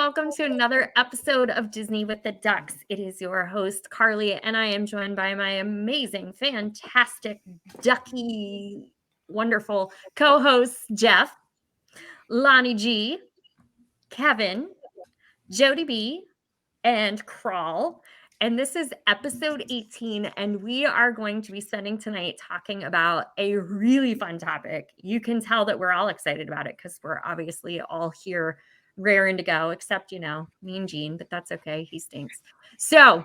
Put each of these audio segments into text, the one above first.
welcome to another episode of Disney with the Ducks. It is your host, Carly, and I am joined by my amazing, fantastic, ducky, wonderful co-hosts, Jeff, Lonnie G, Kevin, Jodie B, and Crawl. And this is episode 18, and we are going to be spending tonight talking about a really fun topic. You can tell that we're all excited about it because we're obviously all here raring to go, except, me and Gene, but that's okay. He stinks. So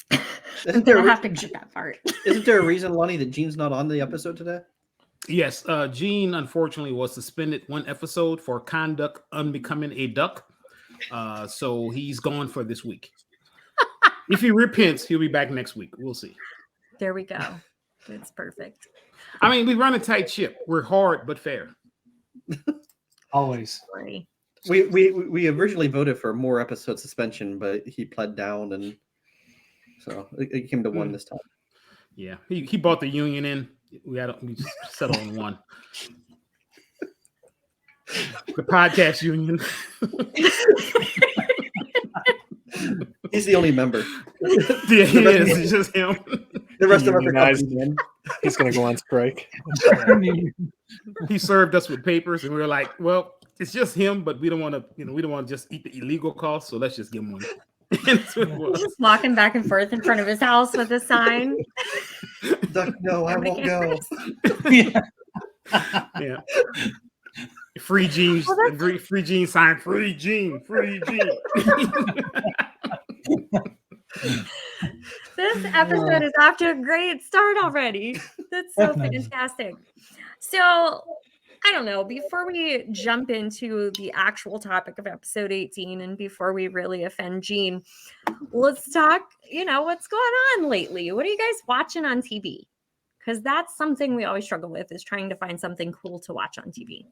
I'm going to have to cut that part. Isn't there a reason, Lonnie, that Gene's not on the episode today? Yes, Gene unfortunately was suspended one episode for conduct unbecoming a duck. So he's gone for this week. If he repents, he'll be back next week. We'll see. There we go. It's perfect. I mean, we run a tight ship. We're hard but fair. Always. Sorry. We originally voted for more episode suspension, but he pled down, and so it came to one this time. Yeah, he brought the union in. We just settled on one. The podcast union. He's the only member. Yeah, he is. It's just him. The rest of us are in. He's going to go on strike. He served us with papers, and we were like, "Well, it's just him, but we don't want to. We don't want to just eat the illegal costs, so let's just give him one." He's just walking back and forth in front of his house with a sign. No, I won't go. Yeah. Free Gene, free Gene sign, free Gene. This episode is off to a great start already. That's so fantastic. So, I don't know, before we jump into the actual topic of episode 18 and before we really offend Gene, let's talk, what's going on lately? What are you guys watching on TV? Because that's something we always struggle with, is trying to find something cool to watch on TV.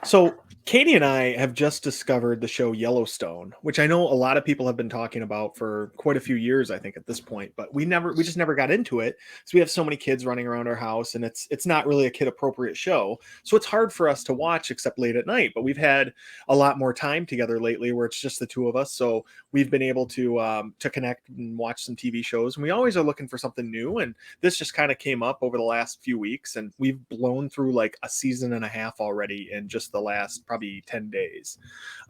So Katie and I have just discovered the show Yellowstone, which I know a lot of people have been talking about for quite a few years, I think, at this point, but we just never got into it. So we have so many kids running around our house, and it's not really a kid appropriate show. So it's hard for us to watch except late at night, but we've had a lot more time together lately where it's just the two of us. So we've been able to connect and watch some TV shows, and we always are looking for something new. And this just kind of came up over the last few weeks, and we've blown through like a season and a half already in just the last probably 10 days.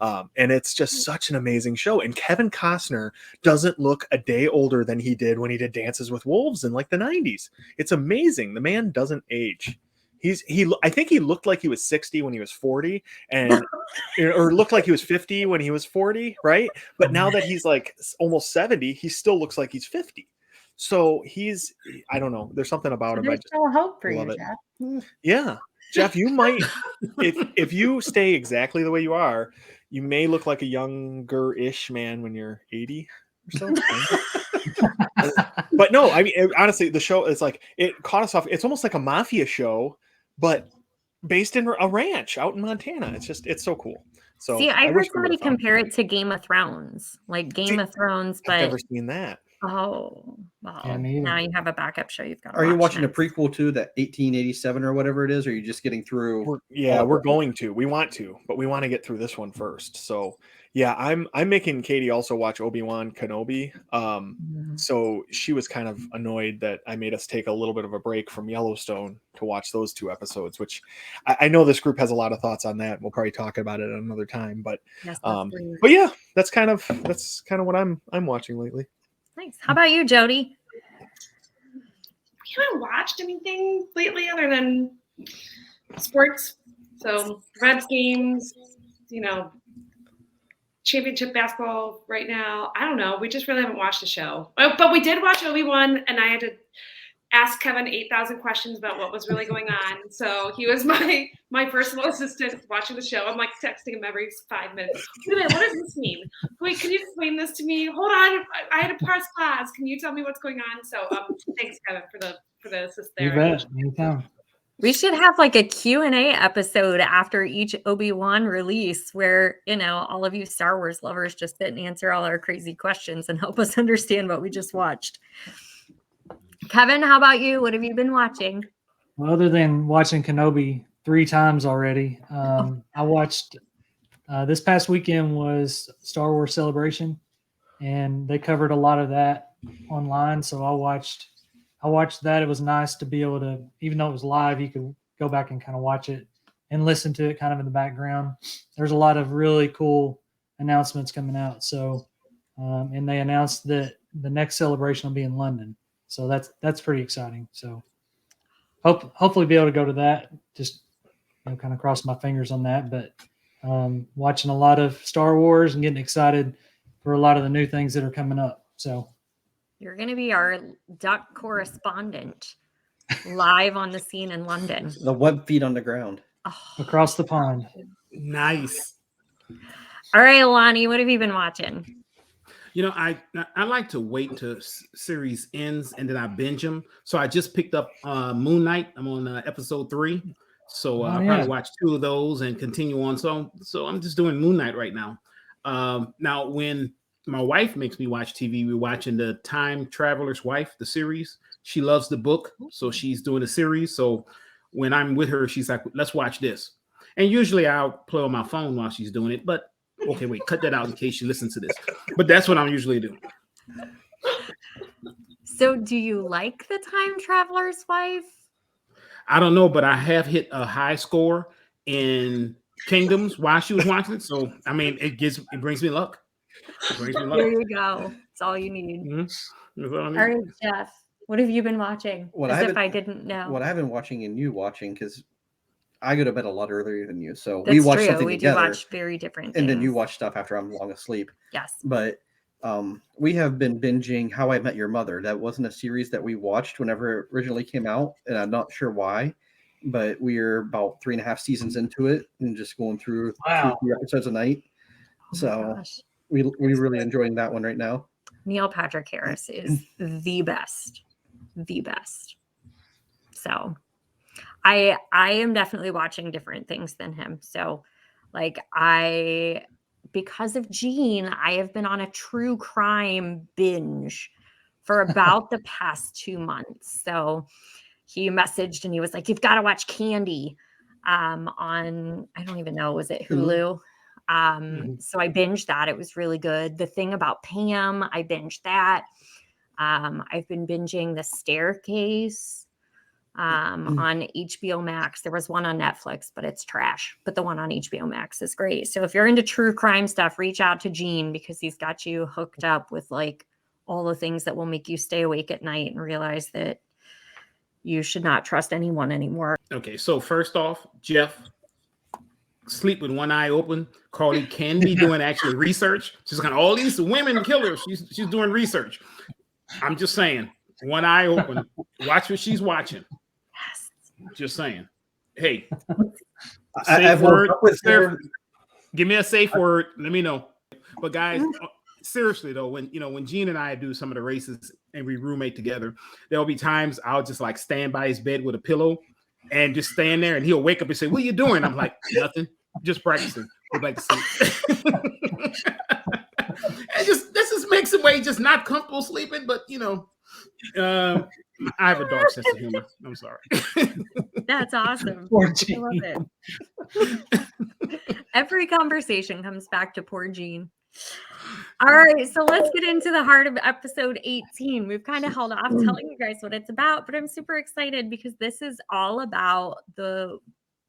And it's just such an amazing show. And Kevin Costner doesn't look a day older than he did when he did Dances with Wolves in like the 90s. It's amazing. The man doesn't age. I think he looked like he was 60 when he was 40 and or looked like he was 50 when he was 40, right? But now that he's like almost 70, he still looks like he's 50. So I don't know. There's something about him. There's still hope for you, Jeff. Yeah. Jeff, you might, if you stay exactly the way you are, you may look like a younger-ish man when you're 80 or so. But no, I mean, honestly, the show is like, it caught us off. It's almost like a mafia show, but based in a ranch out in Montana. It's so cool. So see, I heard somebody compare it to Game of Thrones, like Game of Thrones, but I've never seen that. Oh, well, now you have a backup show you've got. Are you watching a prequel to that 1887 or whatever it is? Or are you just getting through? We're going to. We want to, but we want to get through this one first. So yeah, I'm making Katie also watch Obi-Wan Kenobi. So she was kind of annoyed that I made us take a little bit of a break from Yellowstone to watch those two episodes, which I know this group has a lot of thoughts on that. We'll probably talk about it another time, but yeah, that's kind of what I'm watching lately. Nice. How about you, Jodie? We haven't watched anything lately other than sports. So Reds games, championship basketball right now. I don't know. We just really haven't watched a show. But we did watch Obi-Wan, and I had to ask Kevin 8,000 questions about what was really going on. So he was my personal assistant watching the show. I'm like texting him every 5 minutes. What does this mean? Wait, can you explain this to me? Hold on, I had to press pause. Can you tell me what's going on? So thanks, Kevin, for the assist there. You bet. Anytime. We should have like a Q&A episode after each Obi-Wan release where, all of you Star Wars lovers just sit and answer all our crazy questions and help us understand what we just watched. Kevin, how about you? What have you been watching? Well, other than watching Kenobi 3 times already, I watched This past weekend was Star Wars Celebration, and they covered a lot of that online. So I watched that. It was nice to be able to, even though it was live, you could go back and kind of watch it and listen to it kind of in the background. There's a lot of really cool announcements coming out. So, and they announced that the next celebration will be in London. So that's pretty exciting. So hopefully be able to go to that. Just kind of cross my fingers on that. But watching a lot of Star Wars and getting excited for a lot of the new things that are coming up. So you're going to be our duck correspondent live on the scene in London. The web feet on the ground. Oh. Across the pond. Nice. All right, Lonnie, what have you been watching? I like to wait till series ends and then I binge them. So I just picked up Moon Knight. I'm on episode 3. So I'll probably watch 2 of those and continue on. So I'm just doing Moon Knight right now. Now, when my wife makes me watch TV, we're watching the Time Traveler's Wife, the series. She loves the book, so she's doing a series. So when I'm with her, she's like, let's watch this. And usually I'll play on my phone while she's doing it. But okay, wait, cut that out in case she listens to this. But that's what I'm usually doing. So do you like the Time Traveler's Wife? I don't know, but I have hit a high score in Kingdoms while she was watching it. So, I mean, it brings me luck. There you go. It's all you need. Mm-hmm. All right, Jeff, what have you been watching? I didn't know. What I've been watching and you watching, because I go to bed a lot earlier than you. So That's we watch true. something we together. We do watch very different things. And then you watch stuff after I'm long asleep. Yes. But we have been binging How I Met Your Mother. That wasn't a series that we watched whenever it originally came out, and I'm not sure why, but we're about 3.5 seasons into it and just going through 2-3 episodes a night. So we're really enjoying that one right now. Neil Patrick Harris is the best. So I am definitely watching different things than him. So because of Gene, I have been on a true crime binge for about the past 2 months. So he messaged and he was like, you've got to watch Candy on, I don't even know, was it Hulu? So I binged that. It was really good. The Thing About Pam, I binged that. I've been binging The Staircase on HBO Max. There was one on Netflix, but it's trash. But the one on HBO Max is great. So if you're into true crime stuff, reach out to Gene because he's got you hooked up with all the things that will make you stay awake at night and realize that you should not trust anyone anymore. Okay, so first off, Jeff, sleep with one eye open. Carly can be doing actually research. She's got all these women killers. She's doing research. I'm just saying, one eye open. Watch what she's watching. Yes. Just saying. Hey, I've word. Give me a safe word. Let me know. But guys, seriously though, when Gene and I do some of the races and we roommate together, there'll be times I'll just stand by his bed with a pillow and just stand there, and he'll wake up and say, "What are you doing?" I'm like, "Nothing, just practicing." Go back to sleep. And this just makes him way just not comfortable sleeping, but I have a dark sense of humor. I'm sorry. That's awesome. Poor I Gene. love it. Every conversation comes back to poor Gene. All right, so let's get into the heart of episode 18. We've kind of held off telling you guys what it's about, but I'm super excited because this is all about the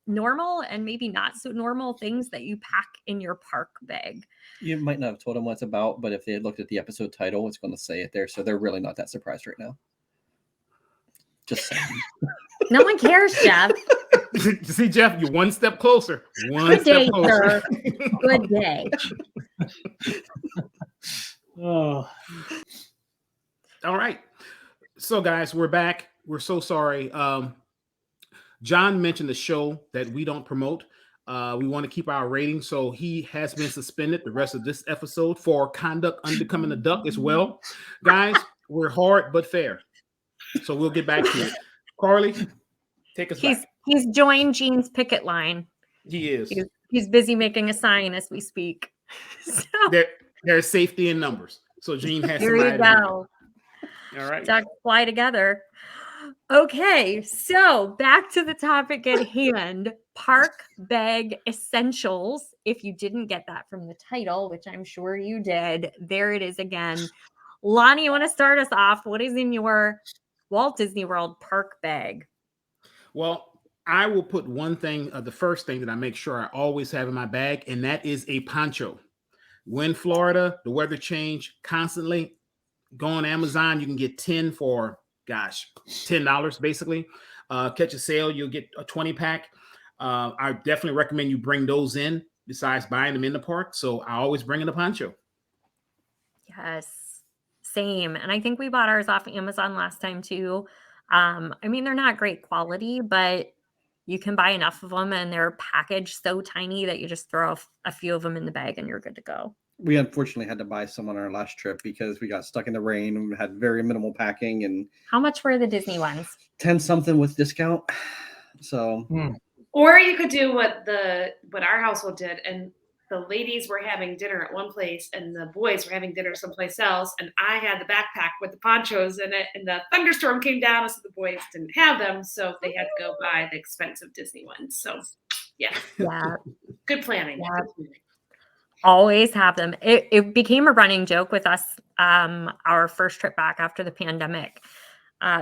normal and maybe not so normal things that you pack in your park bag. You might not have told them what it's about, but if they had looked at the episode title, it's going to say it there. So they're really not that surprised right now. Just saying. No one cares, Jeff. See, Jeff, you're one step closer. Good day, sir. Good day. Oh, all right. So, guys, we're back. We're so sorry. John mentioned the show that we don't promote. We want to keep our rating, so he has been suspended the rest of this episode for conduct unbecoming a duck as well. Guys, we're hard but fair. So we'll get back to it. Carly, take us back. He's joined Gene's picket line. He is. He's busy making a sign as we speak. So, there's safety in numbers. So Gene has here you go. All right. Ducks fly together. Okay, so back to the topic at hand, park bag essentials. If you didn't get that from the title, which I'm sure you did, there it is again. Lonnie, you want to start us off? What is in your Walt Disney World park bag? Well, I will put one thing, the first thing that I make sure I always have in my bag, and that is a poncho. When Florida, the weather change constantly. Go on Amazon, you can get 10 for, $10 basically. Catch a sale, you'll get a 20 pack. I definitely recommend you bring those in besides buying them in the park. So I always bring in a poncho. Yes, same. And I think we bought ours off Amazon last time too. I mean, they're not great quality, but you can buy enough of them and they're packaged so tiny that you just throw a few of them in the bag and you're good to go. We unfortunately had to buy some on our last trip because we got stuck in the rain and had very minimal packing. And How much were the Disney ones? 10 something with discount. So Or you could do what our household did, and the ladies were having dinner at one place and the boys were having dinner someplace else, and I had the backpack with the ponchos in it, and the thunderstorm came down, so the boys didn't have them, so they had to go buy the expensive Disney ones. So yeah, good planning. Yeah. Always have them. It became a running joke with us our first trip back after the pandemic.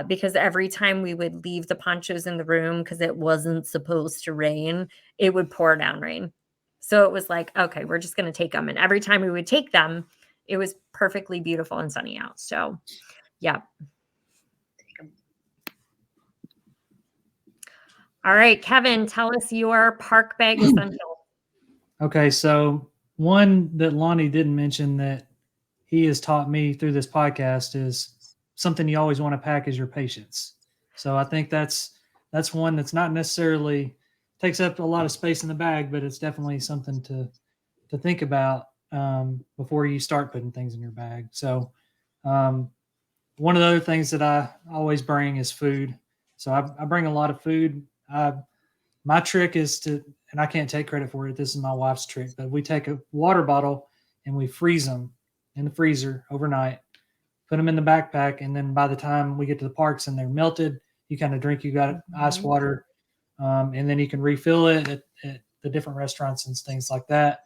Because every time we would leave the ponchos in the room because it wasn't supposed to rain, it would pour down rain. So it was like, okay, we're just going to take them. And every time we would take them, it was perfectly beautiful and sunny out. So, yeah. All right, Kevin, tell us your park bag essential. Okay, so one that Lonnie didn't mention that he has taught me through this podcast is something you always want to pack is your patience. So I think that's one that's not necessarily takes up a lot of space in the bag, but it's definitely something to think about before you start putting things in your bag. So one of the other things that I always bring is food. So I bring a lot of food. My trick is to, and I can't take credit for it, this is my wife's trick, but we take a water bottle and we freeze them in the freezer overnight, put them in the backpack, and then by the time we get to the parks and they're melted, you kind of drink, you got ice water, and then you can refill it at the different restaurants and things like that.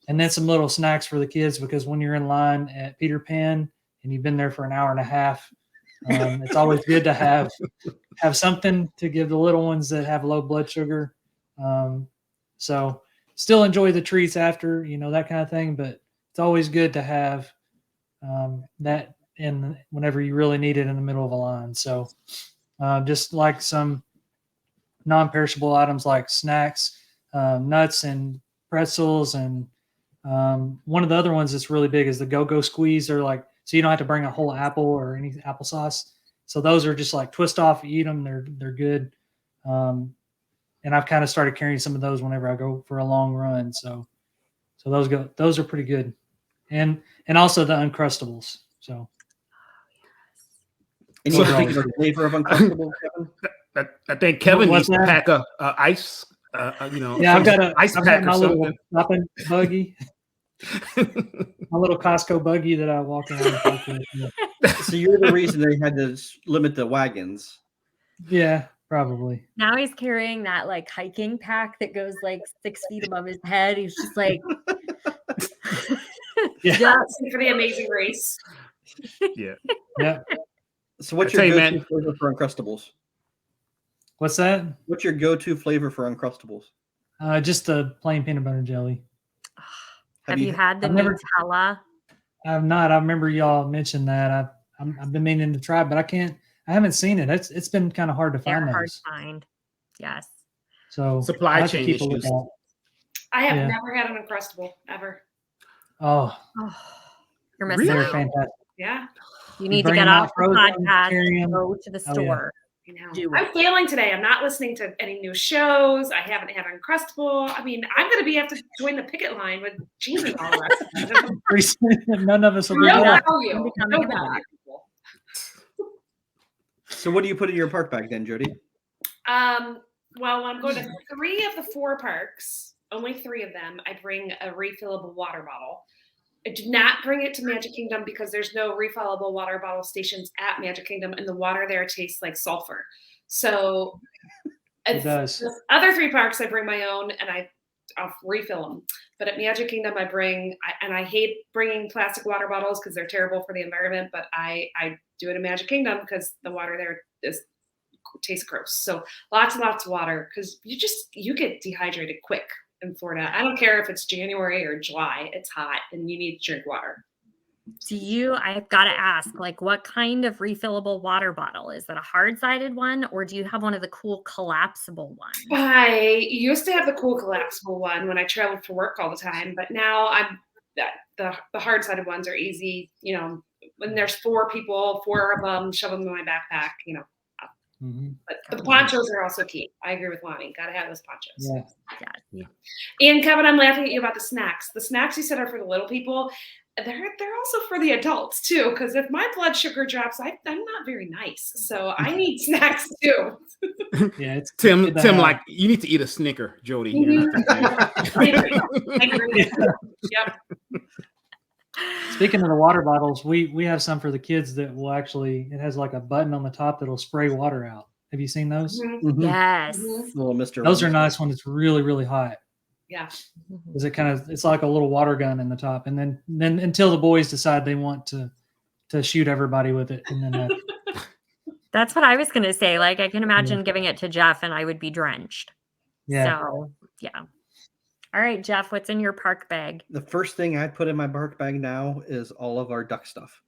And then some little snacks for the kids, because when you're in line at Peter Pan and you've been there for an hour and a half, it's always good to have something to give the little ones that have low blood sugar. So still enjoy the treats after, that kind of thing, but it's always good to have that in whenever you really need it in the middle of a line. So just like some non-perishable items like snacks, nuts and pretzels, and one of the other ones that's really big is the go-go squeeze. Or like, so you don't have to bring a whole apple or any applesauce. So those are just like twist off, eat them. They're good. And I've kind of started carrying some of those whenever I go for a long run. So those are pretty good. And also the Uncrustables. So any particular flavor of Uncrustables, Kevin? I think Kevin needs to pack a ice. Yeah, I've got ice pack my or little something. shopping buggy, my little Costco buggy that I walk around with. So you're the reason they had to limit the wagons. Yeah, probably. Now he's carrying that like hiking pack that goes like 6 feet above his head. He's just like, yeah, for the Amazing Race. Yeah. So what's I your tell you, go-to flavor for Uncrustables? What's that? What's your go-to flavor for Uncrustables? Just the plain peanut butter and jelly. have you had the I've never- Nutella? I've not. I remember y'all mentioned that. I've been meaning to try, but I haven't seen it. It's been kind of hard to find They're hard those. to find. Yes. So Supply I have to chain keep a issues. lookout. I have Yeah. never had an Uncrustable ever. Oh, You're missing they're out. fantastic. Yeah, You need to bring get them out off the frozen, podcast carry 'em. and go to the Oh, yeah. store. I know. Do I'm it. failing today. I'm not listening to any new shows. I haven't had Uncrustable. I mean, I'm going to have to join the picket line with Gene and all the rest of them. None of us will be No left. value. I'm becoming No a dog. value. So what do you put in your park bag then, Jody? Well, I'm going to 3 of the 4 parks, only 3 of them. I bring a refillable water bottle. I did not bring it to Magic Kingdom because there's no refillable water bottle stations at Magic Kingdom, and the water there tastes like sulfur. So It does. the other 3 parks, I bring my own, and I'll refill them. But at Magic Kingdom, I hate bringing plastic water bottles because they're terrible for the environment. But I do it in Magic Kingdom because the water there tastes gross. So lots and lots of water because you get dehydrated quick in Florida. I don't care if it's January or July, it's hot and you need to drink water. I've got to ask, like, what kind of refillable water bottle? Is that a hard-sided one, or do you have one of the cool collapsible ones? I used to have the cool collapsible one when I traveled for work all the time, but now the hard-sided ones are easy. You know, when there's 4 people, 4 of them, shove them in my backpack, you know. Mm-hmm. But the ponchos are also key. I agree with Lonnie. Got to have those ponchos. Yeah. And Kevin, I'm laughing at you about the snacks. The snacks you said are for the little people. They're also for the adults too. Because if my blood sugar drops, I'm not very nice. So I need snacks too. Yeah, it's Tim, good to have. like you need to eat a Snicker, Jodie. I agree. Yep. Speaking of the water bottles, we have some for the kids that will it has like a button on the top that'll spray water out. Have you seen those? Mhm. Yes. Mhm. Little Mr. Those are Ones. nice when it's really, really hot. Yeah. Because it's like a little water gun in the top. And then until the boys decide they want to shoot everybody with it. And then That's what I was going to say. Like, I can imagine giving it to Jeff and I would be drenched. yeah. So, yeah. All right, Jeff, what's in your park bag? The first thing I put in my park bag now is all of our duck stuff.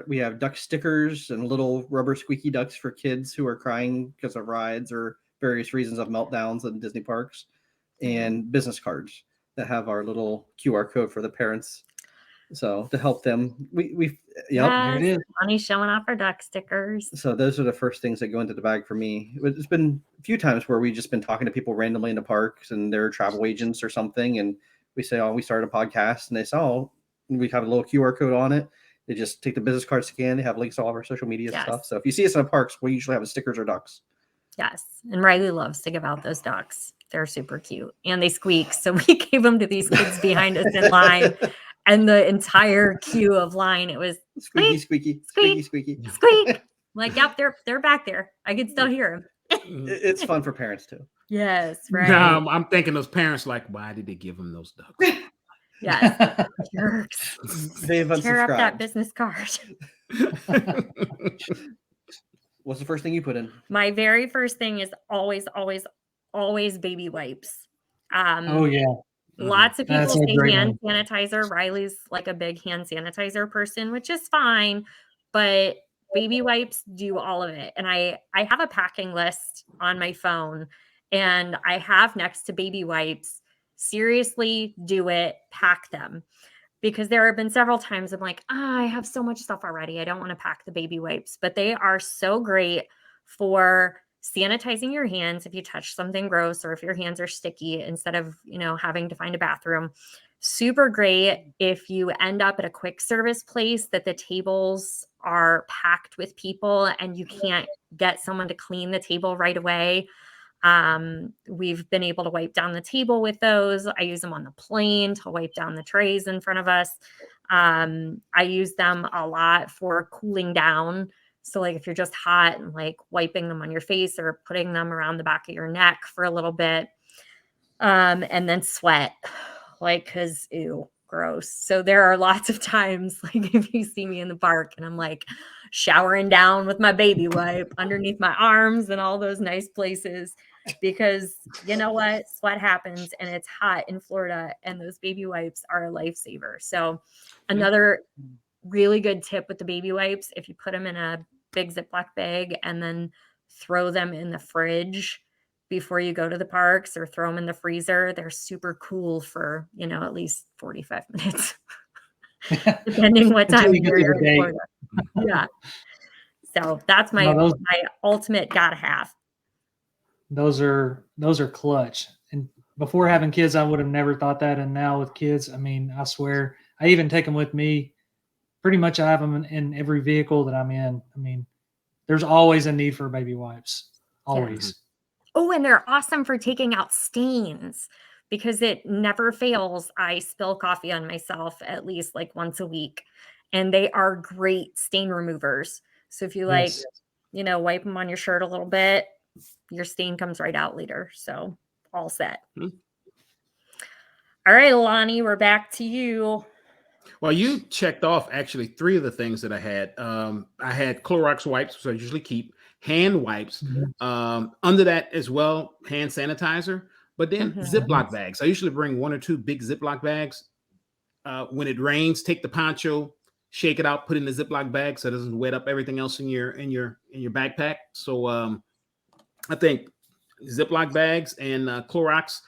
We have duck stickers and little rubber squeaky ducks for kids who are crying because of rides or various reasons of meltdowns in Disney parks, and business cards that have our little QR code for the parents. So to help them, we There it is. Lonnie showing off our duck stickers. So those are the first things that go into the bag for me. It's been a few times where we've just been talking to people randomly in the parks and they're travel agents or something. And we say, we started a podcast, and they say, we have a little QR code on it. They just take the business card scan. They have links to all of our social media stuff. So if you see us in the parks, we usually have stickers or ducks. Yes. And Riley loves to give out those ducks. They're super cute and they squeak. So we gave them to these kids behind us in line, and the entire queue of line, it was squeaky, squeaky, squeaky, squeaky, squeak. Like, yep, they're back there. I can still hear them. It's fun for parents too. Yes, right. Now I'm thinking those parents like, why did they give them those ducks? Yes. Jerks. They've Tear up that unsubscribed. business card. What's the first thing you put in? My very first thing is always baby wipes. Oh yeah. Lots of That's people a say great hand sanitizer. Riley's like a big hand sanitizer person, which is fine, but baby wipes do all of it. And I have a packing list on my phone, and I have next to baby wipes, seriously do it, pack them. Because there have been several times I'm like, I have so much stuff already. I don't want to pack the baby wipes, but they are so great for sanitizing your hands if you touch something gross or if your hands are sticky instead of, having to find a bathroom. Super great if you end up at a quick service place that the tables are packed with people and you can't get someone to clean the table right away. We've been able to wipe down the table with those. I use them on the plane to wipe down the trays in front of us. I use them a lot for cooling down. So like if you're just hot and like wiping them on your face or putting them around the back of your neck for a little bit. And then sweat, like, cause ew, gross. So there are lots of times like if you see me in the park and I'm like showering down with my baby wipe underneath my arms and all those nice places, because you know what, sweat happens and it's hot in Florida and those baby wipes are a lifesaver. So another really good tip with the baby wipes, if you put them in a big Ziploc bag and then throw them in the fridge before you go to the parks or throw them in the freezer, they're super cool for, at least 45 minutes, depending what time you get to you're the in date. Florida. Yeah. So that's my ultimate gotta have. Those are clutch. And before having kids, I would have never thought that. And now with kids, I mean, I swear, I even take them with me. Pretty much I have them in every vehicle that I'm in. I mean, there's always a need for baby wipes. Always. Oh, and they're awesome for taking out stains because it never fails. I spill coffee on myself at least like once a week, and they are great stain removers. So if you like, Yes. wipe them on your shirt a little bit, your stain comes right out later. So all set. All right, Lonnie, we're back to you. Well, you checked off actually 3 of the things that I had. I had Clorox wipes, which I usually keep, hand wipes, under that as well, hand sanitizer, but then Ziploc bags. I usually bring 1 or 2 big Ziploc bags. When it rains, take the poncho, shake it out, put it in the Ziploc bag so it doesn't wet up everything else in your backpack. So I think Ziploc bags and Clorox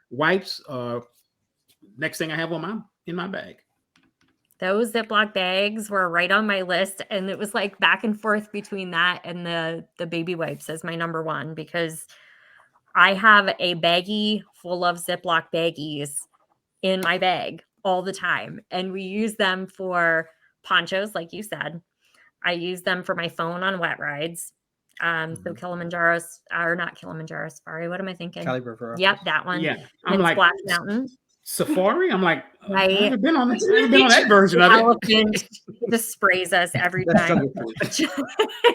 wipes next thing I have in my bag. Those Ziploc bags were right on my list, and it was like back and forth between that and the baby wipes as my number 1, because I have a baggie full of Ziploc baggies in my bag all the time, and we use them for ponchos, like you said. I use them for my phone on wet rides. So Kilimanjaro's, or not Kilimanjaro Safari. What am I thinking? Cali River. Yep, that one. Yeah, I'm I'm like Splash Mountain. Safari. I'm like, Right. I haven't been on that version of it. Elephant just sprays us every That's time. Jungle Cruise.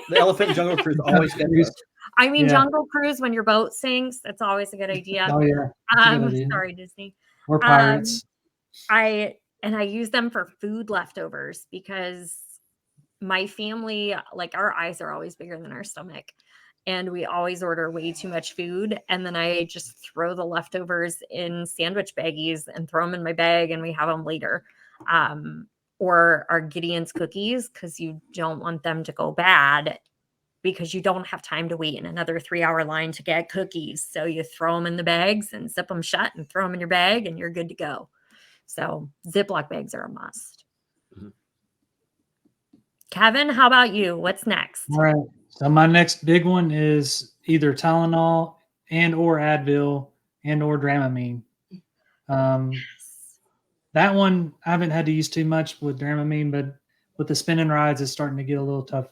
The Elephant Jungle Cruise always gets us. I mean, Yeah. Jungle Cruise when your boat sinks, that's always a good idea. Oh yeah. That's a good idea. Sorry, Disney. We're pirates. I use them for food leftovers because my family, like, our eyes are always bigger than our stomach, and we always order way too much food. And then I just throw the leftovers in sandwich baggies and throw them in my bag, and we have them later. Or our Gideon's cookies, because you don't want them to go bad, because you don't have time to wait in another 3-hour line to get cookies. So you throw them in the bags and zip them shut and throw them in your bag, and you're good to go. So Ziploc bags are a must. Kevin, how about you? What's next? All right. So my next big one is either Tylenol and or Advil and or Dramamine. That one I haven't had to use too much with Dramamine, but with the spinning rides, it's starting to get a little tough,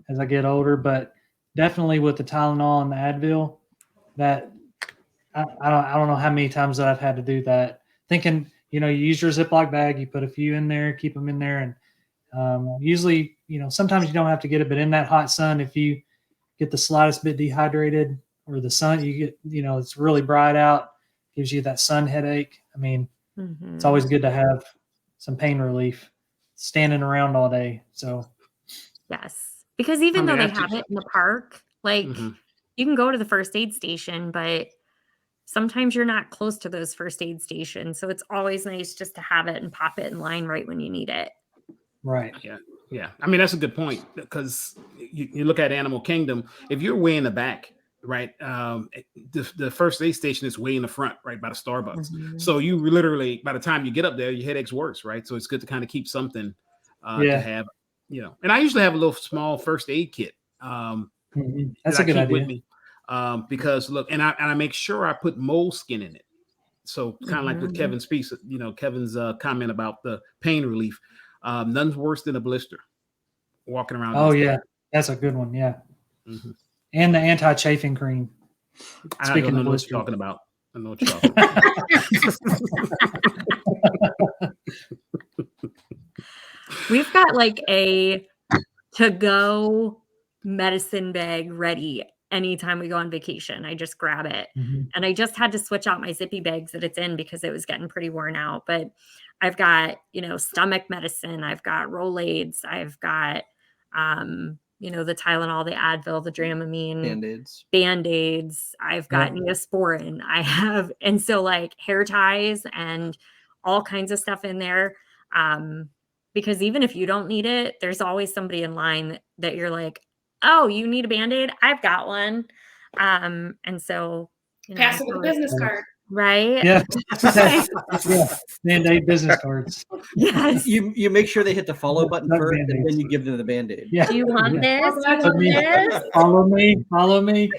as I get older. But definitely with the Tylenol and the Advil, that I don't know how many times that I've had to do that. Thinking, you use your Ziploc bag, you put a few in there, keep them in there, and usually, sometimes you don't have to get it, but in that hot sun, if you get the slightest bit dehydrated or the sun, you get, it's really bright out, gives you that sun headache. I mean, it's always good to have some pain relief standing around all day. So, yes, because even though they have it in the park, like you can go to the first aid station, but sometimes you're not close to those first aid stations. So it's always nice just to have it and pop it in line right when you need it. Right. Yeah. I mean, that's a good point, because you look at Animal Kingdom, if you're way in the back, right? The first aid station is way in the front, right by the Starbucks. So you literally, by the time you get up there, your headache's worse, right? So it's good to kind of keep something to have, and I usually have a little small first aid kit. That's a good idea. With me, because look, and I make sure I put moleskin in it. So kind of like with Kevin's piece, Kevin's comment about the pain relief. None's worse than a blister walking around. Oh yeah, that's a good one. Yeah, and the anti-chafing cream. Speaking of what you're talking about, I know what you're talking about. We've got like a to-go medicine bag ready anytime we go on vacation. I just grab it, and I just had to switch out my zippy bags that it's in because it was getting pretty worn out. But I've got, stomach medicine. I've got Rolaids. I've got, the Tylenol, the Advil, the Dramamine, Band-Aids. I've got Neosporin. I have, and so like hair ties and all kinds of stuff in there. Because even if you don't need it, there's always somebody in line that you're like, oh, you need a Band-Aid? I've got one. And so, pass it with a business card. Right? Yeah. Band-Aid business cards. Yes. You make sure they hit the follow button first, and then you give them the Band-Aid. Yeah. Do you want this? Do you want this? Follow me.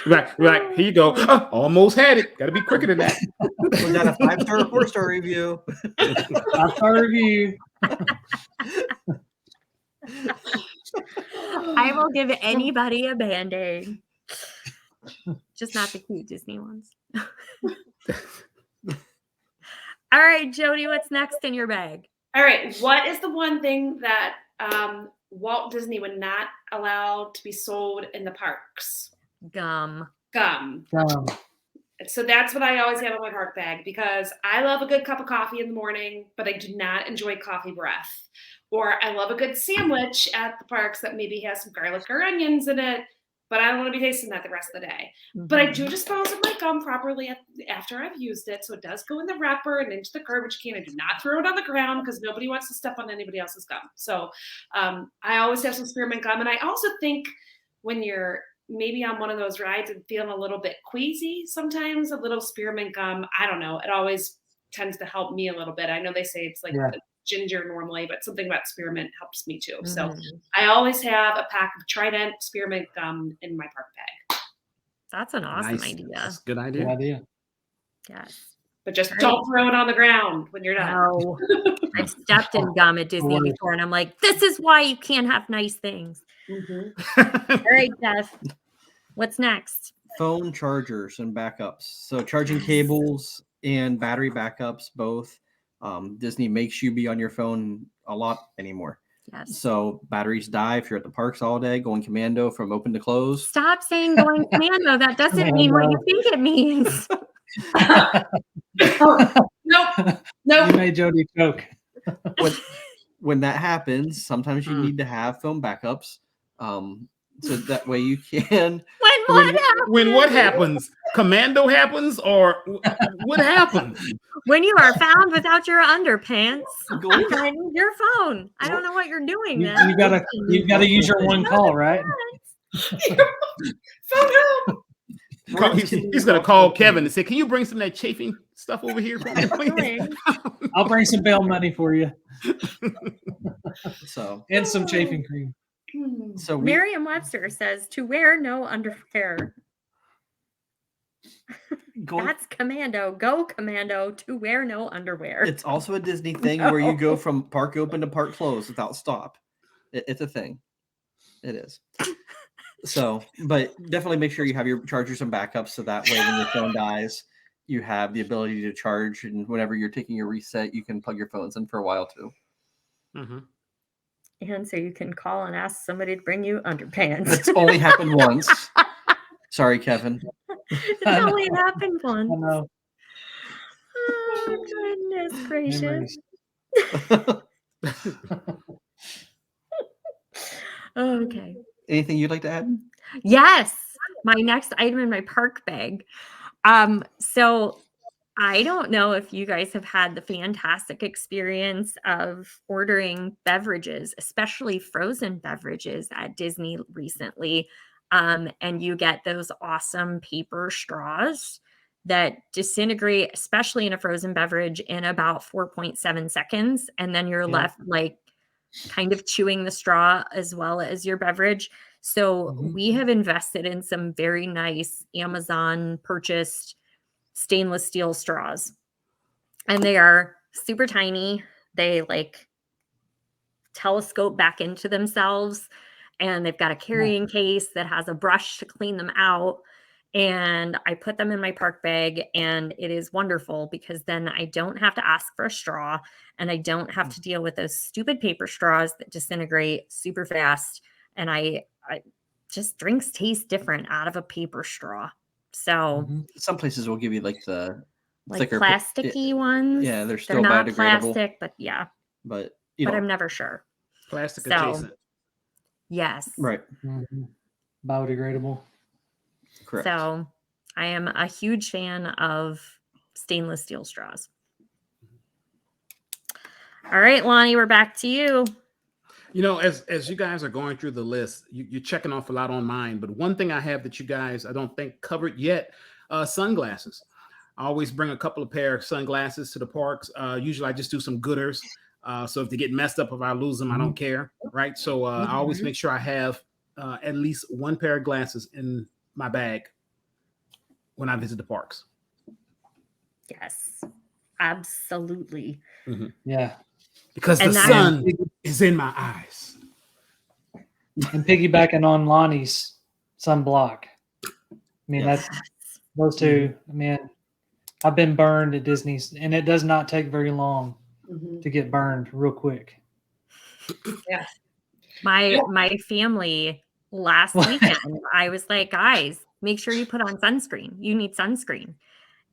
Right. Here you go. Almost had it. Got to be quicker than that. Was that a 5-star or 4-star review? 5-star review. I will give anybody a Band-Aid. Just not the cute Disney ones. All right, Jodie, what's next in your bag? All right. What is the one thing that Walt Disney would not allow to be sold in the parks? Gum. Gum. Gum. So that's what I always have in my park bag because I love a good cup of coffee in the morning, but I do not enjoy coffee breath. Or I love a good sandwich at the parks that maybe has some garlic or onions in it, but I don't want to be tasting that the rest of the day. But I do dispose of my gum properly after I've used it. So it does go in the wrapper and into the garbage can. I do not throw it on the ground because nobody wants to step on anybody else's gum. So I always have some spearmint gum. And I also think when you're maybe on one of those rides and feeling a little bit queasy sometimes, a little spearmint gum, I don't know. It always tends to help me a little bit. I know they say it's like ginger normally, but something about spearmint helps me too. So I always have a pack of Trident spearmint gum in my park bag. That's an awesome idea. That's a good idea. Good idea. Yes. But just don't throw it on the ground when you're done. No. I've stepped in gum at Disney before, and I'm like, this is why you can't have nice things. All right, Jeff. What's next? Phone chargers and backups. So charging cables and battery backups, both. Disney makes you be on your phone a lot anymore. Yes. So batteries die if you're at the parks all day, going commando from open to close. Stop saying going commando. That doesn't mean what you think it means. Nope. You made Jodie choke. When that happens, sometimes you need to have phone backups. So that way you can. When what happens? Commando happens, or what happens? When you are found without your underpants, finding your phone. I don't know what you're doing. You gotta use your one call, right? He's gonna call Kevin and say, "Can you bring some of that chafing stuff over here for me, please?" I'll bring some bail money for you. And some Oh. chafing cream. So Merriam-Webster says to wear no underwear. That's commando. Go commando to wear no underwear. It's also a Disney thing where you go from park open to park closed without stop. It's a thing. It is. So, but definitely make sure you have your chargers and backups so that way when your phone dies, you have the ability to charge, and whenever you're taking your reset, you can plug your phones in for a while too. And so you can call and ask somebody to bring you underpants. It's only happened once. Sorry, Kevin. It's only happened once. I know. Oh, goodness gracious. Okay. Anything you'd like to add? Yes. My next item in my park bag. So I don't know if you guys have had the fantastic experience of ordering beverages, especially frozen beverages at Disney recently. And you get those awesome paper straws that disintegrate, especially in a frozen beverage, in about 4.7 seconds. And then you're left like kind of chewing the straw as well as your beverage. So we have invested in some very nice Amazon purchased stainless steel straws. And they are super tiny. They like telescope back into themselves. And they've got a carrying case that has a brush to clean them out. And I put them in my park bag, and it is wonderful because then I don't have to ask for a straw, and I don't have to deal with those stupid paper straws that disintegrate super fast. And I just drinks taste different out of a paper straw. So some places will give you like the like thicker plasticky ones. Yeah, they're still not biodegradable. plastic, but yeah. But I'm never sure. Plastic adjacent. Yes. Right. Biodegradable. Correct. So I am a huge fan of stainless steel straws. All right, Lonnie, we're back to you. You know, as you guys are going through the list, you're checking off a lot on mine. But one thing I have that you guys I don't think covered yet, sunglasses. I always bring a couple of pair of sunglasses to the parks. Usually I just do some gooders. So if they get messed up, if I lose them, I don't care. Right. So I always make sure I have at least one pair of glasses in my bag when I visit the parks. Yes, absolutely. Yeah. Because the sun is in my eyes. And piggybacking on Lonnie's sunblock. I mean, Yeah. that's those two. I mean, I've been burned at Disney's, and it does not take very long Mhm. to get burned real quick. Yeah. My family last weekend, I was like, guys, make sure you put on sunscreen. You need sunscreen.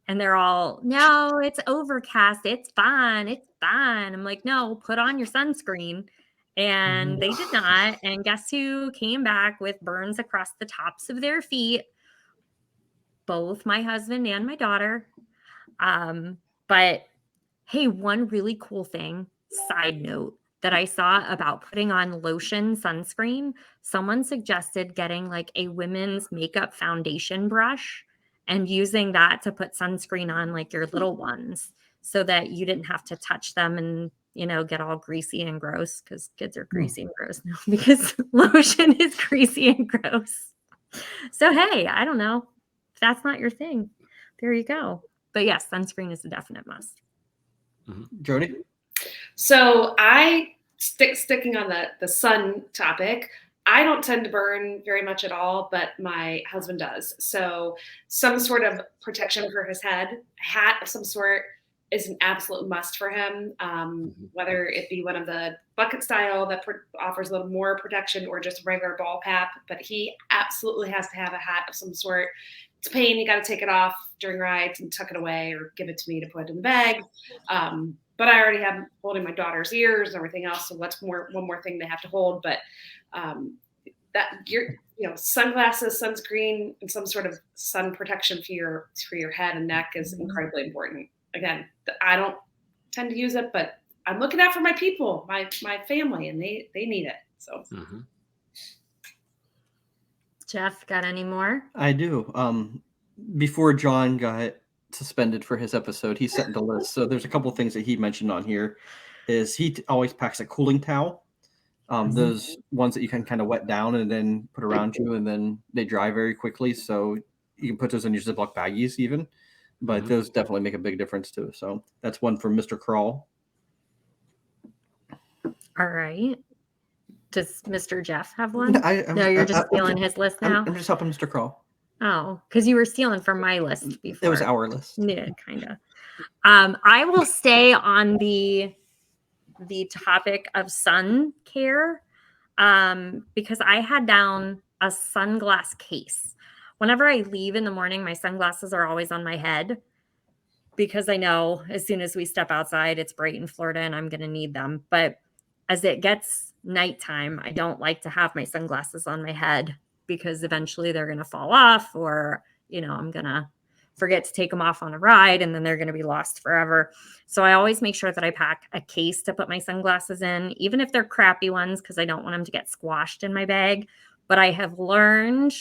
And they're all, no, it's overcast. It's fine. It's fine. I'm like, no, put on your sunscreen. And they did not. And guess who came back with burns across the tops of their feet? Both my husband and my daughter. But hey, one really cool thing, side note, that I saw about putting on lotion sunscreen, someone suggested getting like a women's makeup foundation brush and using that to put sunscreen on like your little ones so that you didn't have to touch them and, you know, get all greasy and gross, because kids are greasy and gross now because lotion is greasy and gross. So, hey, I don't know. If that's not your thing, there you go. But yes, sunscreen is a definite must. Jodie? So I sticking on the sun topic. I don't tend to burn very much at all, but my husband does. So some sort of protection for his head, a hat of some sort is an absolute must for him. Whether it be one of the bucket style that offers a little more protection or just a regular ball cap, but he absolutely has to have a hat of some sort. It's a pain. You got to take it off during rides and tuck it away or give it to me to put in the bag. But I already have holding my daughter's ears and everything else. So what's one more thing they have to hold? But that sunglasses, sunscreen, and some sort of sun protection for your head and neck is incredibly important. Again, I don't tend to use it, but I'm looking out for my people, my family, and they need it. So. Jeff, got any more? I do. Before John got suspended for his episode, he sent the list. So there's a couple things that he mentioned on here. Is he always packs a cooling towel? Those ones that you can kind of wet down and then put around you, and then they dry very quickly. So you can put those in your Ziploc baggies even. But those definitely make a big difference too. So that's one from Mr. Crawl. All right. Does Mr. Jeff have one? No, you're just stealing his list now? I'm just helping Mr. Crawl. Oh, because you were stealing from my list before. It was our list. Yeah, kind of. I will stay on the topic of sun care because I had down a sunglass case. Whenever I leave in the morning, my sunglasses are always on my head because I know as soon as we step outside, it's bright in Florida and I'm going to need them. But as it gets nighttime, I don't like to have my sunglasses on my head because eventually they're going to fall off, or, I'm going to forget to take them off on a ride and then they're going to be lost forever. So I always make sure that I pack a case to put my sunglasses in, even if they're crappy ones, because I don't want them to get squashed in my bag. But I have learned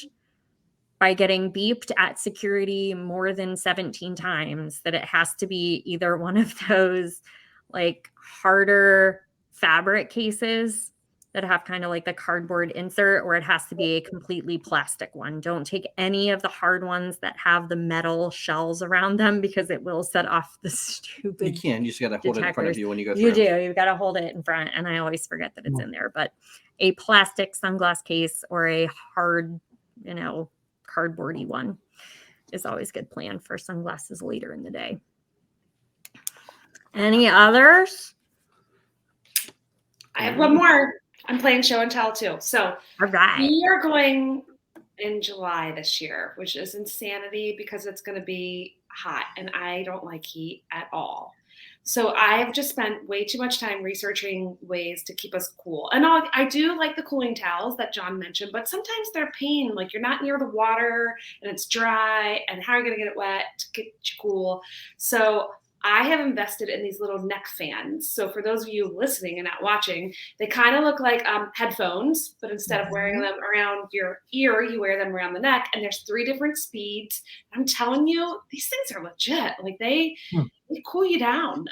by getting beeped at security more than 17 times that it has to be either one of those like harder fabric cases that have kind of like the cardboard insert, or it has to be a completely plastic one. Don't take any of the hard ones that have the metal shells around them because it will set off the stupid. You can. You just got to hold it in front of you when you go through. You do. You've got to hold it in front. And I always forget that it's in there. But a plastic sunglass case or a hard, cardboardy one is always a good plan for sunglasses later in the day. Any others? I have one more. I'm playing show and tell too. So all right. We are going in July this year, which is insanity because it's going to be hot and I don't like heat at all. So I have just spent way too much time researching ways to keep us cool. And I do like the cooling towels that John mentioned, but sometimes they're a pain. Like you're not near the water and it's dry, and how are you going to get it wet to get you cool? So I have invested in these little neck fans. So for those of you listening and not watching, they kind of look like headphones, but instead of wearing them around your ear, you wear them around the neck. And there's 3 different speeds. I'm telling you, these things are legit. Like they cool you down.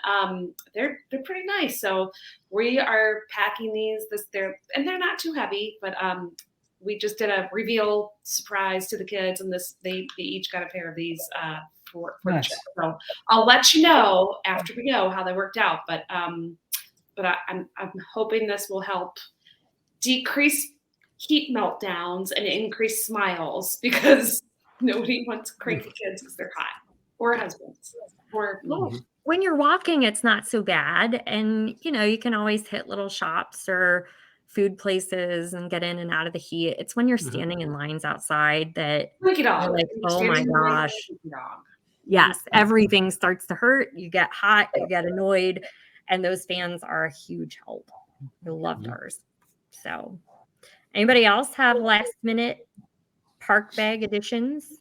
They're pretty nice. So we are packing these. They're not too heavy, but we just did a reveal surprise to the kids, and they each got a pair of these. For nice. The trip. So I'll let you know after we go how they worked out. But I'm hoping this will help decrease heat meltdowns and increase smiles, because Nobody wants cranky kids because they're hot, or husbands, or both. When you're walking, it's not so bad. And, you can always hit little shops or food places and get in and out of the heat. It's when you're standing in lines outside that Cranky dog. you're like, oh my Standing in line, gosh. cranky dog. Yes, everything starts to hurt. You get hot, you get annoyed. And those fans are a huge help. I loved ours. So, anybody else have last minute park bag additions?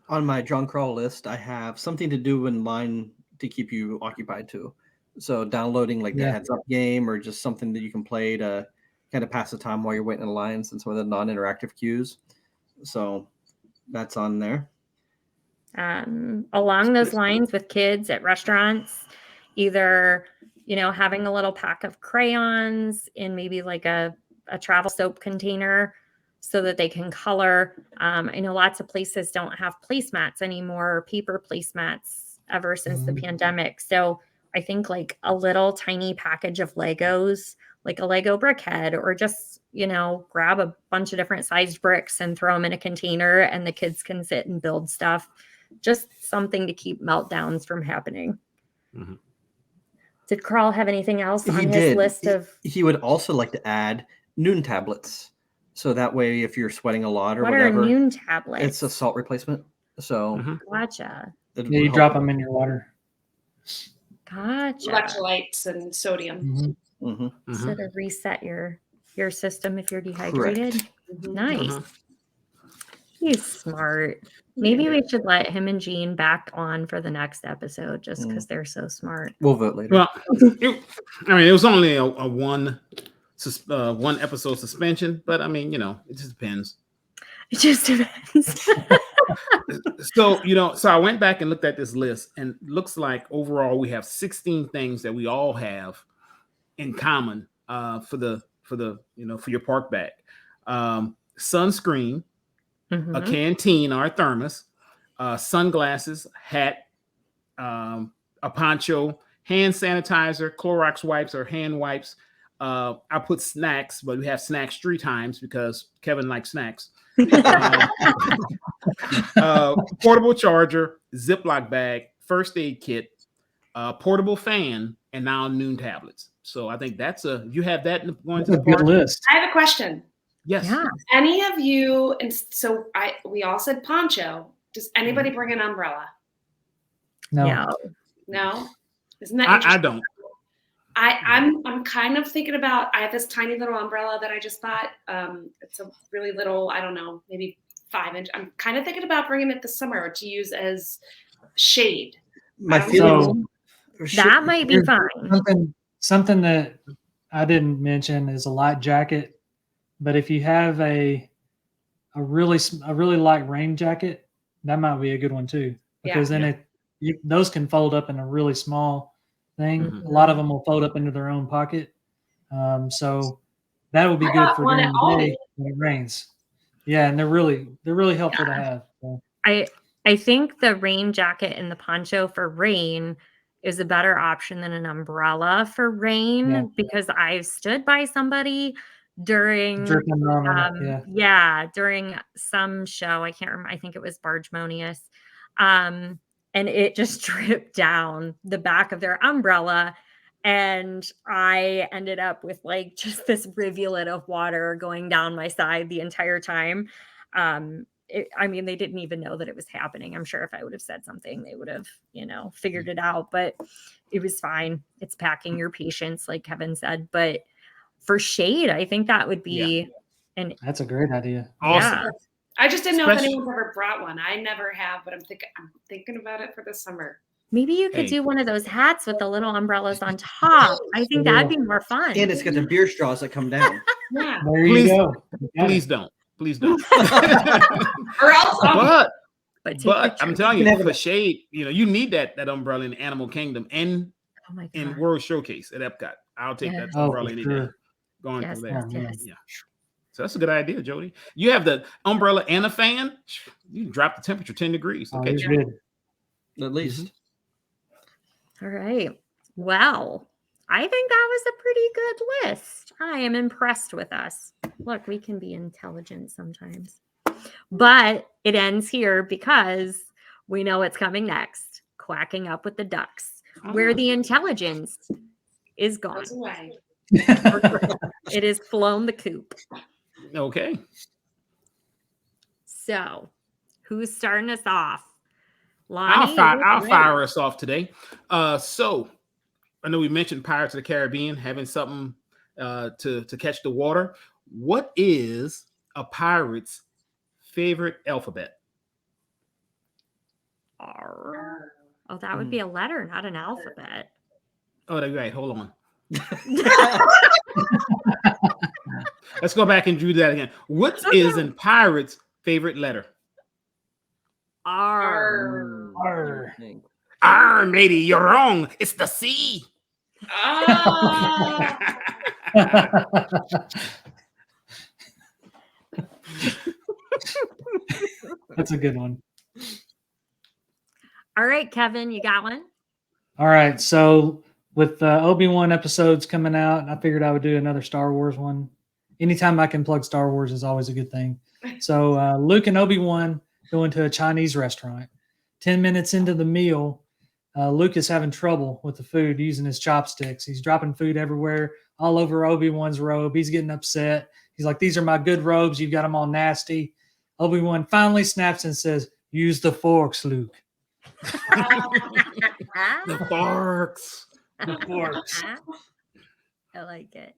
On my John Crawl list, I have something to do in line to keep you occupied too. So downloading like the heads up game or just something that you can play to kind of pass the time while you're waiting in lines and some of the non-interactive cues. So that's on there. Along those lines with kids at restaurants, either, having a little pack of crayons in maybe like a travel soap container so that they can color. I know lots of places don't have placemats anymore, paper placemats ever since the pandemic. So I think like a little tiny package of Legos, like a Lego brick head, or just, grab a bunch of different sized bricks and throw them in a container and the kids can sit and build stuff. Just something to keep meltdowns from happening. Mhm. Did Carl have anything else on He his did. list of? He would also like to add noon tablets. So that way, if you're sweating a lot or What whatever, are noon tablets? it's a salt replacement. So Gotcha. it Yeah, you will drop help. them in your water. Gotcha. Electrolytes and sodium. So to reset your system if you're dehydrated. Nice. He's smart. Maybe we should let him and Jean back on for the next episode just because they're so smart. We'll vote later. Well, it was only a one episode suspension, but it just depends. It just depends. So I went back and looked at this list, and it looks like overall we have 16 things that we all have in common for your park bag. Sunscreen, a canteen or a thermos, sunglasses, hat, a poncho, hand sanitizer, Clorox wipes or hand wipes. I put snacks, but we have snacks 3 times because Kevin likes snacks. Portable charger, Ziploc bag, first aid kit, portable fan, and now noon tablets. So I think you have that going to the Good park. list. I have a question. Yes. Yeah. Any of you, and so we all said poncho. Does anybody bring an umbrella? No. No? Isn't that I interesting? don't. I'm kind of thinking about, I have this tiny little umbrella that I just bought. It's a really little, I don't know, maybe 5-inch. I'm kind of thinking about bringing it this summer to use as shade. My feeling That might be fine. Something that I didn't mention is a light jacket. But if you have a really light rain jacket, that might be a good one too. Because then those can fold up in a really small thing. A lot of them will fold up into their own pocket. So that would be good for during the day when it rains. Yeah, and they're really helpful to have. So. I think the rain jacket and the poncho for rain is a better option than an umbrella for rain because I've stood by somebody during during some show. I can't remember. I think it was Bargemonious. And it just dripped down the back of their umbrella. And I ended up with like just this rivulet of water going down my side the entire time. They didn't even know that it was happening. I'm sure if I would have said something, they would have, figured it out, but it was fine. It's packing your patience, like Kevin said. But for shade, I think that would be that's a great idea. Awesome. Yeah. I just didn't know if anyone's ever brought one. I never have, but I'm thinking about it for the summer. Maybe you could do one of those hats with the little umbrellas on top. I think that'd be more fun. And it's got the beer straws that come down. Yeah. There you go. Please don't. Please don't. Or else but I'm telling you, for shade, you need that umbrella in Animal Kingdom and in World Showcase at Epcot. I'll take that umbrella any day. Going through there. Yeah. So that's a good idea, Jodie. You have the umbrella and a fan. You can drop the temperature 10 degrees. Okay, at least. All right. Well, I think that was a pretty good list. I am impressed with us. Look, we can be intelligent sometimes. But it ends here because we know what's coming next. Quacking up with the ducks, where the intelligence is gone. Goes away. It has flown the coop. Okay. So, who's starting us off? Lonnie, I'll fire us off today. So I know we mentioned Pirates of the Caribbean having something to catch the water. What is a pirate's favorite alphabet? R. Oh, that would be a letter, not an alphabet. Oh, that's right. Hold on. Let's go back and do that again. What is a pirate's favorite letter? R. Arr. R, matey, you're wrong. It's the C. Oh. That's a good one. All right, Kevin, you got one? All right. So with Obi-Wan episodes coming out, I figured I would do another Star Wars one. Anytime I can plug Star Wars is always a good thing. So Luke and Obi-Wan go into a Chinese restaurant. 10 minutes into the meal, Luke is having trouble with the food using his chopsticks. He's dropping food everywhere, all over Obi-Wan's robe. He's getting upset. He's like, "These are my good robes. You've got them all nasty." Obi-Wan finally snaps and says, "Use the forks, Luke." The forks. The forks. I like it.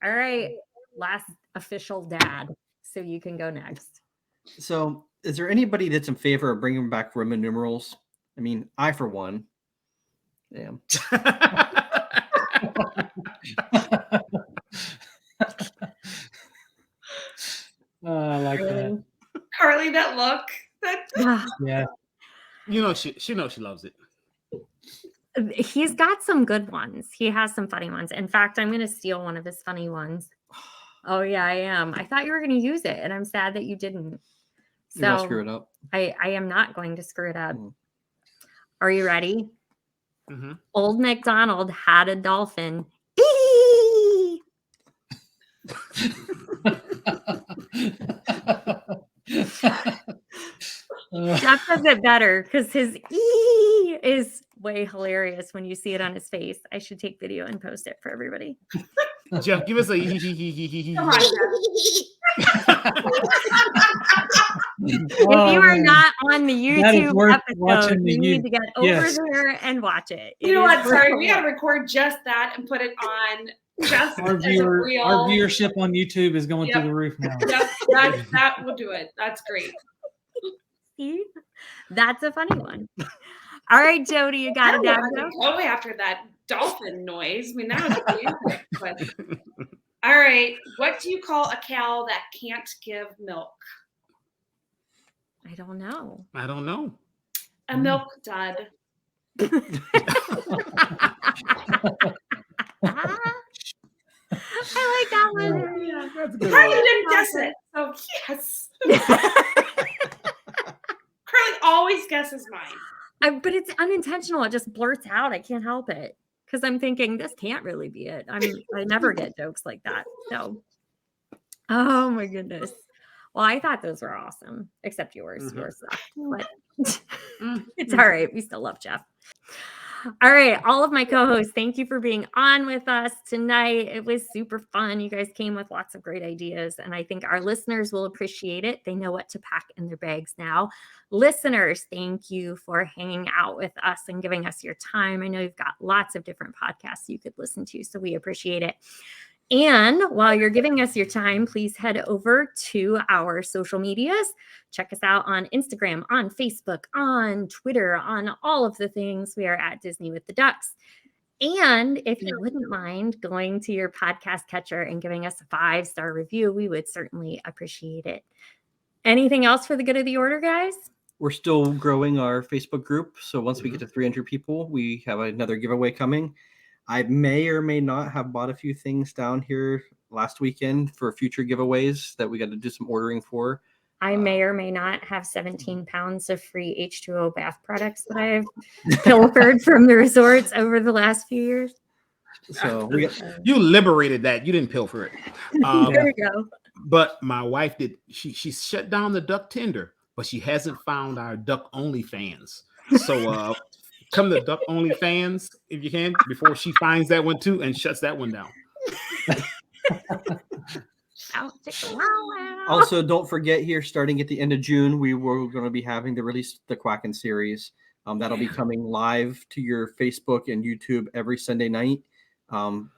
All right, last official dad. So you can go next. So, is there anybody that's in favor of bringing back Roman numerals? I mean, I for one am. I like that. Carly, that look. That Yeah. You know she knows she loves it. He's got some good ones. He has some funny ones. In fact, I'm going to steal one of his funny ones. Oh, yeah, I am. I thought you were going to use it, and I'm sad that you didn't. You're gonna So screw it up. I am not going to screw it up. Mm. Are you ready? Mm-hmm. Old MacDonald had a dolphin. Eee! Jeff does it better because his "ee" is way hilarious when you see it on his face. I should take video and post it for everybody. Jeff, give us a come on, If you are not on the That is YouTube worth episode, watching the you need to get over yes. there and watch it. You know It what? is Sorry, worth we it. got to record just that and put it on just our as a reel. our viewership on YouTube is going Yep. through the roof now. Yep, that will do it. That's great. See? That's a funny one. All right, Jodie, you got I a don't know dad how to joke? go after that dolphin noise. I mean, that was music. But all right, what do you call a cow that can't give milk? I don't know. I don't know. A milk dud. I like that one. Yeah. That's a good Carly one. didn't guess it. So yes. Carly always guesses mine. But it's unintentional. It just blurts out. I can't help it because I'm thinking this can't really be it. I never get jokes like that. So, oh my goodness. Well, I thought those were awesome, except yours. Mhm. Yours sucked, but it's all right. We still love Jeff. All right, all of my co-hosts, thank you for being on with us tonight. It was super fun. You guys came with lots of great ideas, and I think our listeners will appreciate it. They know what to pack in their bags now. Listeners, thank you for hanging out with us and giving us your time. I know you've got lots of different podcasts you could listen to, so we appreciate it. And while you're giving us your time, please head over to our social medias. Check us out on Instagram, on Facebook, on Twitter, on all of the things. We are at Disney with the Ducks. And if you wouldn't mind going to your podcast catcher and giving us a 5-star review, we would certainly appreciate it. Anything else for the good of the order, guys? We're still growing our Facebook group. So once we get to 300 people, we have another giveaway coming. I may or may not have bought a few things down here last weekend for future giveaways that we got to do some ordering for. I may or may not have 17 pounds of free H2O bath products that I've pilfered from the resorts over the last few years. So we got, You liberated that. You didn't pilfer it. There we go. But my wife did. She shut down the duck tender, but she hasn't found our duck only fans. So come to duck only fans if you can before she finds that one too and shuts that one down. Also, don't forget here, starting at the end of June, we were going to be having the release the Quackin' series. That'll be coming live to your Facebook and YouTube every Sunday night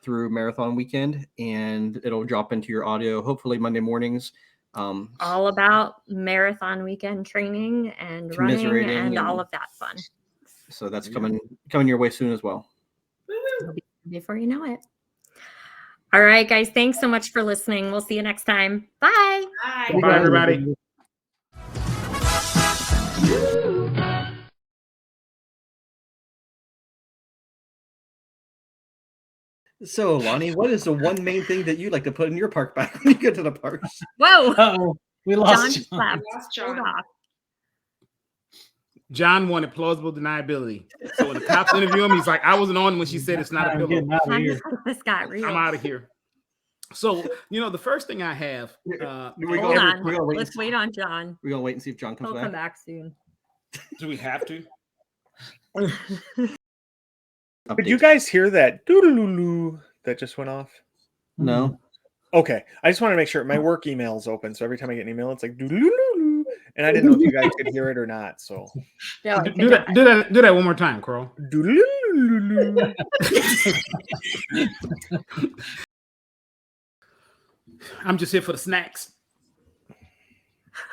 through Marathon Weekend, and it'll drop into your audio hopefully Monday mornings. All about Marathon Weekend training and running and all of that fun. So that's coming your way soon as well. Before you know it. All right, guys. Thanks so much for listening. We'll see you next time. Bye. Bye. Bye, everybody. So, Lonnie, what is the one main thing that you like to put in your park bag when you get to the parks? Whoa. Uh-oh, we lost John John. slapped. Lost Hold John. off. John wanted plausible deniability. So when the cops interview him, he's like, I wasn't on when she said it's not a I'm pillow. getting out of here. This got real. I'm out of here. So, the first thing I have. We're Hold gonna on. wait Let's wait on John. We're gonna wait and see if John comes He'll back. come back soon. Do we have to? Did you guys hear that doodaloo that just went off? No. Okay, I just want to make sure my work email is open, so every time I get an email, it's like doodaloo, and I didn't know if you guys could hear it or not. So No, Do that one more time, Carl. doodaloo. I'm just here for the snacks.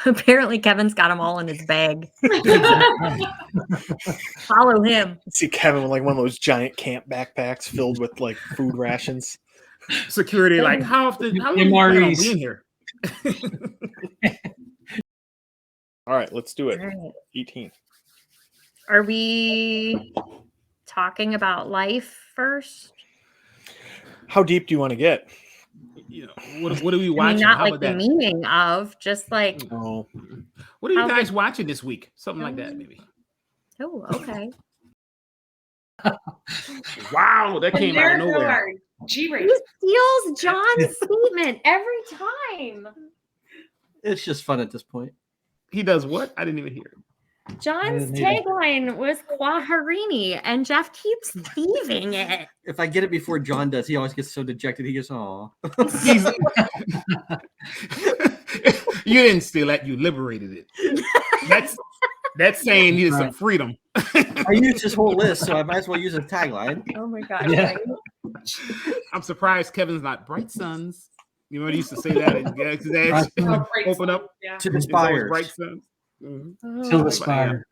Apparently, Kevin's got them all in his bag. Follow him. See Kevin with like one of those giant camp backpacks filled with like food rations. Security, like, how long do you plan on MREs. being here? All right, let's do it. All right. 18. Are we talking about life first? How deep do you want to get? What are we I watching? mean, not How like about the that? meaning of, just like, Oh, What are you How guys about- watching this week? Something like that, maybe. oh, okay. Wow, that came out of nowhere. G-rated. Who steals John's statement every time? It's just fun at this point. He does what? I didn't even hear it. John's didn't either. tagline was Quaharini, and Jeff keeps thieving it. If I get it before John does, he always gets so dejected. He goes, "Aw." You didn't steal that. You liberated it. That's saying he needed some freedom. I used his whole list, so I might as well use a tagline. Oh my gosh. Yeah. right? I'm surprised Kevin's not bright sons. You know, he used to say that in Galaxy's Edge. Bright Sons. Great Open up. Yeah. To the It's always spires. bright sons. Mhm. Oh, Till the my- spire.